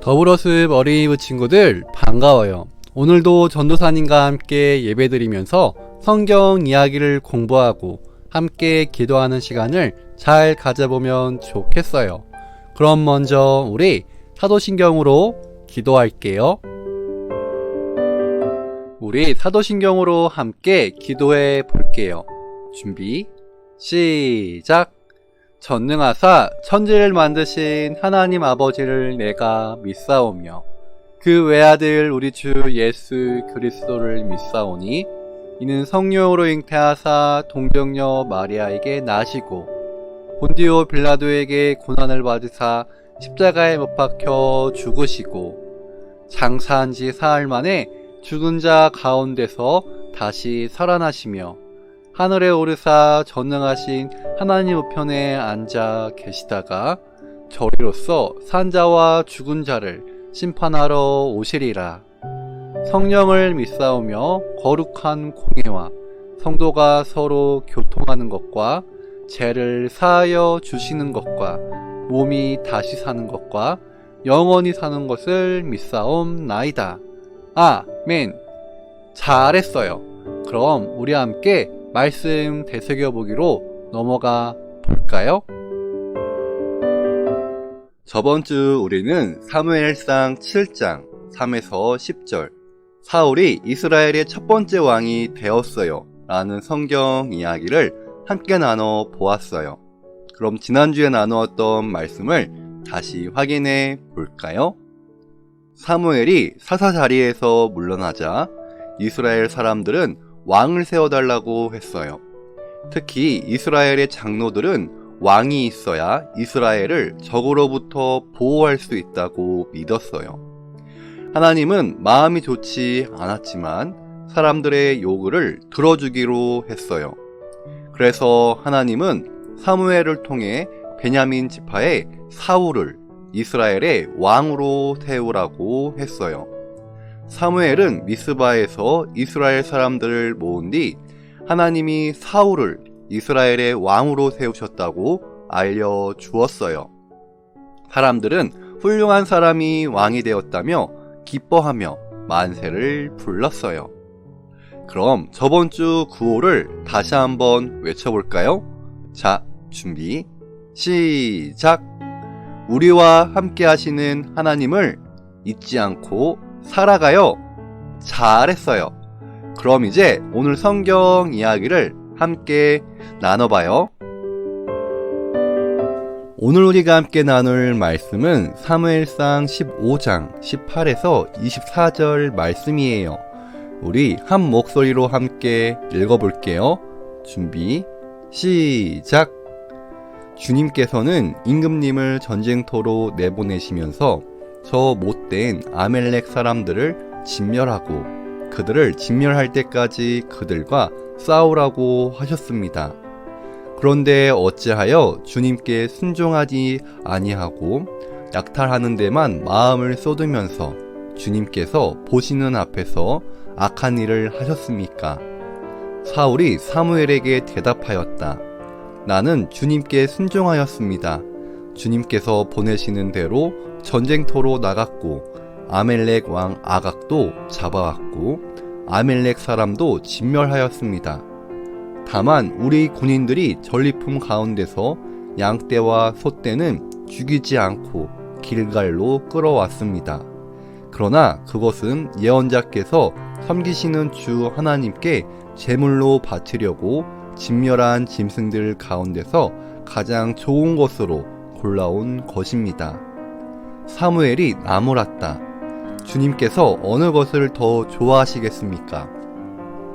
더불어습 어린이부 친구들 반가워요. 오늘도 전도사님과 함께 예배드리면서 성경 이야기를 공부하고 함께 기도하는 시간을 잘 가져보면 좋겠어요. 그럼 먼저 우리 사도신경으로 기도할게요. 우리 사도신경으로 함께 기도해 볼게요. 준비 시작. 전능하사 천지를 만드신 하나님 아버지를 내가 믿사오며 그 외아들 우리 주 예수 그리스도를 믿사오니 이는 성령으로 잉태하사 동정녀 마리아에게 나시고 본디오 빌라도에게 고난을 받으사 십자가에 못 박혀 죽으시고 장사한 지 사흘 만에 죽은 자 가운데서 다시 살아나시며 하늘에 오르사 전능하신 하나님 우편에 앉아 계시다가 저리로서 산자와 죽은 자를 심판하러 오시리라. 성령을 믿사오며 거룩한 공예와 성도가 서로 교통하는 것과 죄를 사하여 주시는 것과 몸이 다시 사는 것과 영원히 사는 것을 믿사옵나이다. 아멘. 잘했어요. 그럼 우리 함께 말씀 되새겨보기로 넘어가 볼까요? 저번 주 우리는 사무엘상 7장 3에서 10절 사울이 이스라엘의 첫 번째 왕이 되었어요 라는 성경 이야기를 함께 나눠 보았어요. 그럼 지난주에 나누었던 말씀을 다시 확인해 볼까요? 사무엘이 사사 자리에서 물러나자 이스라엘 사람들은 왕을 세워달라고 했어요. 특히 이스라엘의 장로들은 왕이 있어야 이스라엘을 적으로부터 보호할 수 있다고 믿었어요. 하나님은 마음이 좋지 않았지만 사람들의 요구를 들어주기로 했어요. 그래서 하나님은 사무엘을 통해 베냐민 지파의 사울을 이스라엘의 왕으로 세우라고 했어요. 사무엘은 미스바에서 이스라엘 사람들을 모은 뒤 하나님이 사울을 이스라엘의 왕으로 세우셨다고 알려주었어요. 사람들은 훌륭한 사람이 왕이 되었다며 기뻐하며 만세를 불렀어요. 그럼 저번 주 구호를 다시 한번 외쳐볼까요? 자, 준비 시작. 우리와 함께 하시는 하나님을 잊지 않고 살아가요. 잘했어요. 그럼 이제 오늘 성경 이야기를 함께 나눠봐요. 오늘 우리가 함께 나눌 말씀은 사무엘상 15장 18에서 24절 말씀이에요. 우리 한 목소리로 함께 읽어볼게요. 준비 시작. 주님께서는 임금님을 전쟁터로 내보내시면서 저 못된 아멜렉 사람들을 진멸하고 그들을 진멸할 때까지 그들과 싸우라고 하셨습니다. 그런데 어찌하여 주님께 순종하지 아니하고 약탈하는 데만 마음을 쏟으면서 주님께서 보시는 앞에서 악한 일을 하셨습니까? 사울이 사무엘에게 대답하였다. 나는 주님께 순종하였습니다. 주님께서 보내시는 대로 전쟁터로 나갔고 아멜렉 왕 아각도 잡아왔고 아멜렉 사람도 진멸하였습니다. 다만 우리 군인들이 전리품 가운데서 양떼와 소떼는 죽이지 않고 길갈로 끌어왔습니다. 그러나 그것은 예언자께서 섬기시는 주 하나님께 제물로 바치려고 진멸한 짐승들 가운데서 가장 좋은 것으로 골라온 것입니다. 사무엘이 나무랐다. 주님께서 어느 것을 더 좋아하시겠습니까?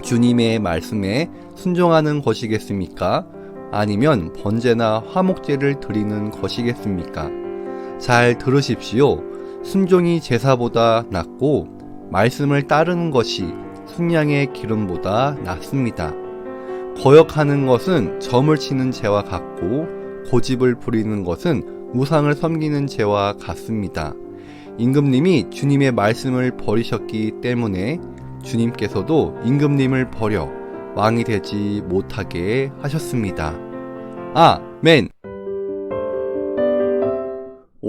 주님의 말씀에 순종하는 것이겠습니까? 아니면 번제나 화목제를 드리는 것이겠습니까? 잘 들으십시오. 순종이 제사보다 낫고 말씀을 따르는 것이 순양의 기름보다 낫습니다. 거역하는 것은 점을 치는 죄와 같고 고집을 부리는 것은 우상을 섬기는 죄와 같습니다. 임금님이 주님의 말씀을 버리셨기 때문에 주님께서도 임금님을 버려 왕이 되지 못하게 하셨습니다. 아멘.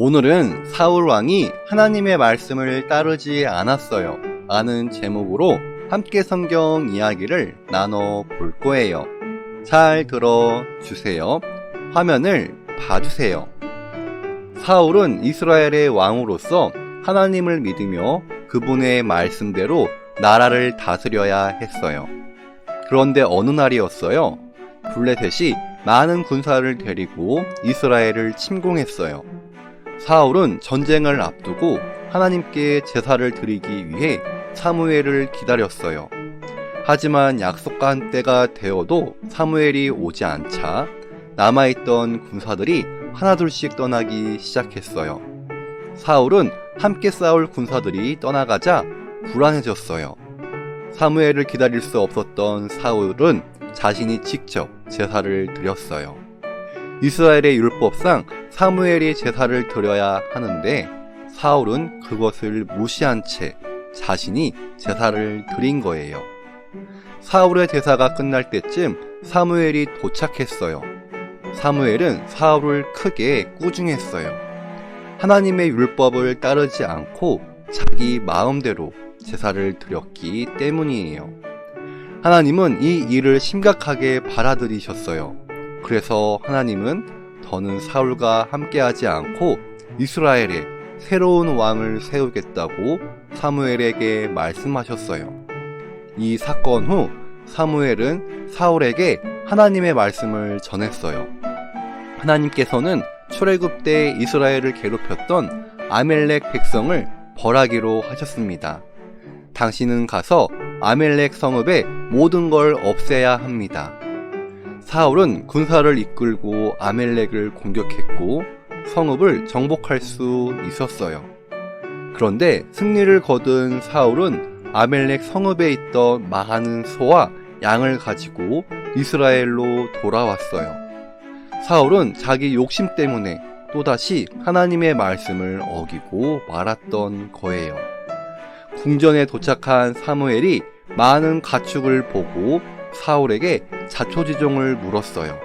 오늘은 사울 왕이 하나님의 말씀을 따르지 않았어요 라는 제목으로 함께 성경 이야기를 나눠 볼 거예요. 잘 들어주세요. 화면을 봐주세요. 사울은 이스라엘의 왕으로서 하나님을 믿으며 그분의 말씀대로 나라를 다스려야 했어요. 그런데 어느 날이었어요. 블레셋이 많은 군사를 데리고 이스라엘을 침공했어요. 사울은 전쟁을 앞두고 하나님께 제사를 드리기 위해 사무엘을 기다렸어요. 하지만 약속한 때가 되어도 사무엘이 오지 않자 남아있던 군사들이 하나둘씩 떠나기 시작했어요. 사울은 함께 싸울 군사들이 떠나가자 불안해졌어요. 사무엘을 기다릴 수 없었던 사울은 자신이 직접 제사를 드렸어요. 이스라엘의 율법상 사무엘이 제사를 드려야 하는데 사울은 그것을 무시한 채 자신이 제사를 드린 거예요. 사울의 제사가 끝날 때쯤 사무엘이 도착했어요. 사무엘은 사울을 크게 꾸중했어요. 하나님의 율법을 따르지 않고 자기 마음대로 제사를 드렸기 때문이에요. 하나님은 이 일을 심각하게 받아들이셨어요. 그래서 하나님은 더는 사울과 함께하지 않고 이스라엘에 새로운 왕을 세우겠다고 사무엘에게 말씀하셨어요. 이 사건 후 사무엘은 사울에게 하나님의 말씀을 전했어요. 하나님께서는 출애굽 때 이스라엘을 괴롭혔던 아멜렉 백성을 벌하기로 하셨습니다. 당신은 가서 아멜렉 성읍의 모든 걸 없애야 합니다. 사울은 군사를 이끌고 아멜렉을 공격했고 성읍을 정복할 수 있었어요. 그런데 승리를 거둔 사울은 아멜렉 성읍에 있던 많은 소와 양을 가지고 이스라엘로 돌아왔어요. 사울은 자기 욕심 때문에 또다시 하나님의 말씀을 어기고 말았던 거예요. 궁전에 도착한 사무엘이 많은 가축을 보고 사울에게 자초지종을 물었어요.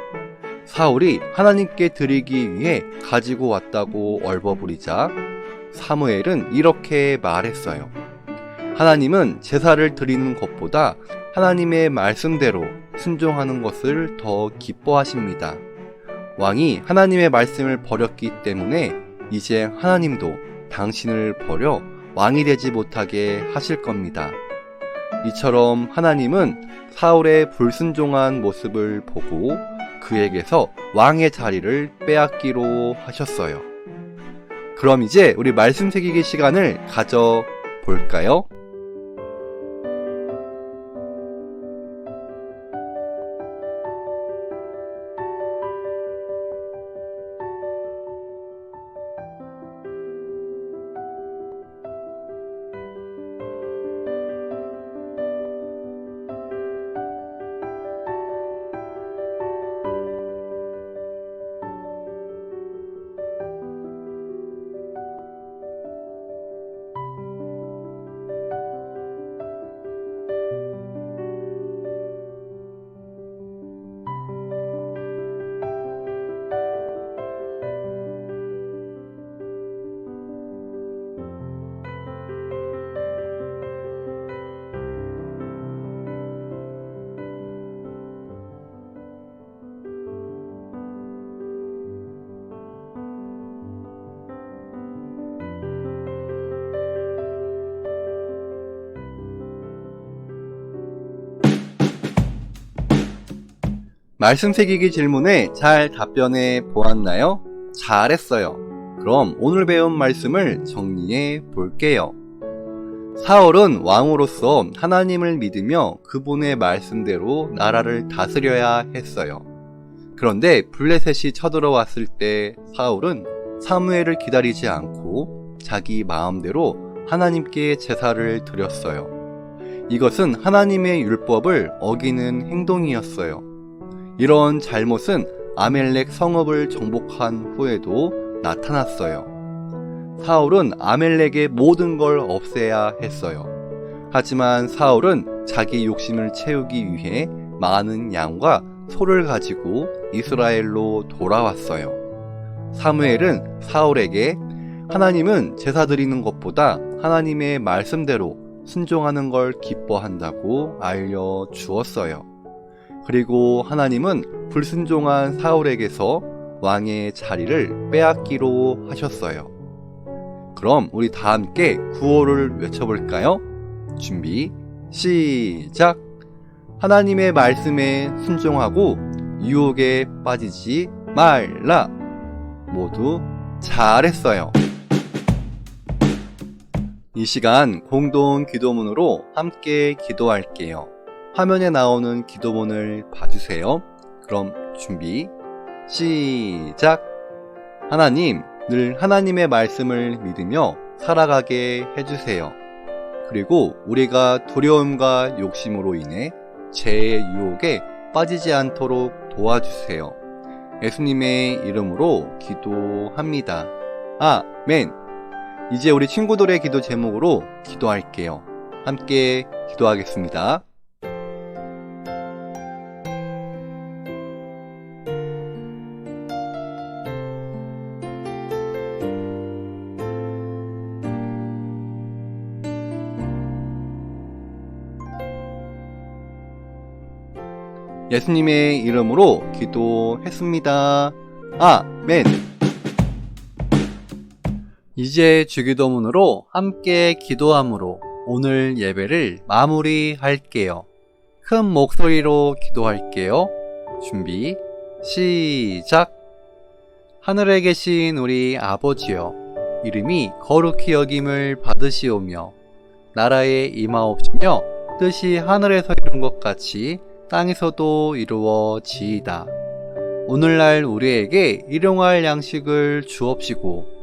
사울이 하나님께 드리기 위해 가지고 왔다고 얼버무리자 사무엘은 이렇게 말했어요. 하나님은 제사를 드리는 것보다 하나님의 말씀대로 순종하는 것을 더 기뻐하십니다. 왕이 하나님의 말씀을 버렸기 때문에 이제 하나님도 당신을 버려 왕이 되지 못하게 하실 겁니다. 이처럼 하나님은 사울의 불순종한 모습을 보고 그에게서 왕의 자리를 빼앗기로 하셨어요. 그럼 이제 우리 말씀 새기기 시간을 가져볼까요? 말씀 새기기 질문에 잘 답변해 보았나요? 잘했어요. 그럼 오늘 배운 말씀을 정리해 볼게요. 사울은 왕으로서 하나님을 믿으며 그분의 말씀대로 나라를 다스려야 했어요. 그런데 블레셋이 쳐들어왔을 때 사울은 사무엘을 기다리지 않고 자기 마음대로 하나님께 제사를 드렸어요. 이것은 하나님의 율법을 어기는 행동이었어요. 이런 잘못은 아멜렉 성읍을 정복한 후에도 나타났어요. 사울은 아멜렉의 모든 걸 없애야 했어요. 하지만 사울은 자기 욕심을 채우기 위해 많은 양과 소를 가지고 이스라엘로 돌아왔어요. 사무엘은 사울에게 하나님은 제사 드리는 것보다 하나님의 말씀대로 순종하는 걸 기뻐한다고 알려주었어요. 그리고 하나님은 불순종한 사울에게서 왕의 자리를 빼앗기로 하셨어요. 그럼 우리 다 함께 구호를 외쳐볼까요? 준비, 시작! 하나님의 말씀에 순종하고 유혹에 빠지지 말라. 모두 잘했어요. 이 시간 공동 기도문으로 함께 기도할게요. 화면에 나오는 기도문을 봐주세요. 그럼 준비, 시작! 하나님, 늘 하나님의 말씀을 믿으며 살아가게 해주세요. 그리고 우리가 두려움과 욕심으로 인해 죄의 유혹에 빠지지 않도록 도와주세요. 예수님의 이름으로 기도합니다. 아멘. 이제 우리 친구들의 기도 제목으로 기도할게요. 함께 기도하겠습니다. 예수님의 이름으로 기도했습니다. 아멘. 이제 주기도문으로 함께 기도함으로 오늘 예배를 마무리할게요. 큰 목소리로 기도할게요. 준비, 시작! 하늘에 계신 우리 아버지여, 이름이 거룩히 여김을 받으시오며 나라에 임하옵시며 뜻이 하늘에서 이룬 것 같이 땅에서도 이루어지이다. 오늘날 우리에게 일용할 양식을 주옵시고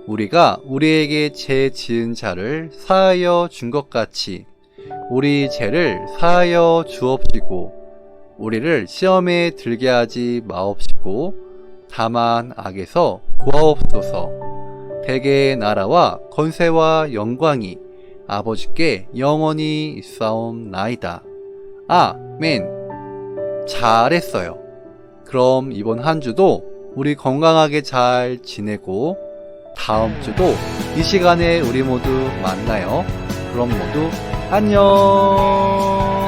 우리가 우리에게 죄 지은 자를 사하여 준 것 같이 우리 죄를 사하여 주옵시고 우리를 시험에 들게 하지 마옵시고 다만 악에서 구하옵소서. 대개의 나라와 권세와 영광이 아버지께 영원히 있사옵나이다. 아멘. 잘했어요. 그럼 이번 한 주도 우리 건강하게 잘 지내고 다음 주도 이 시간에 우리 모두 만나요. 그럼 모두 안녕.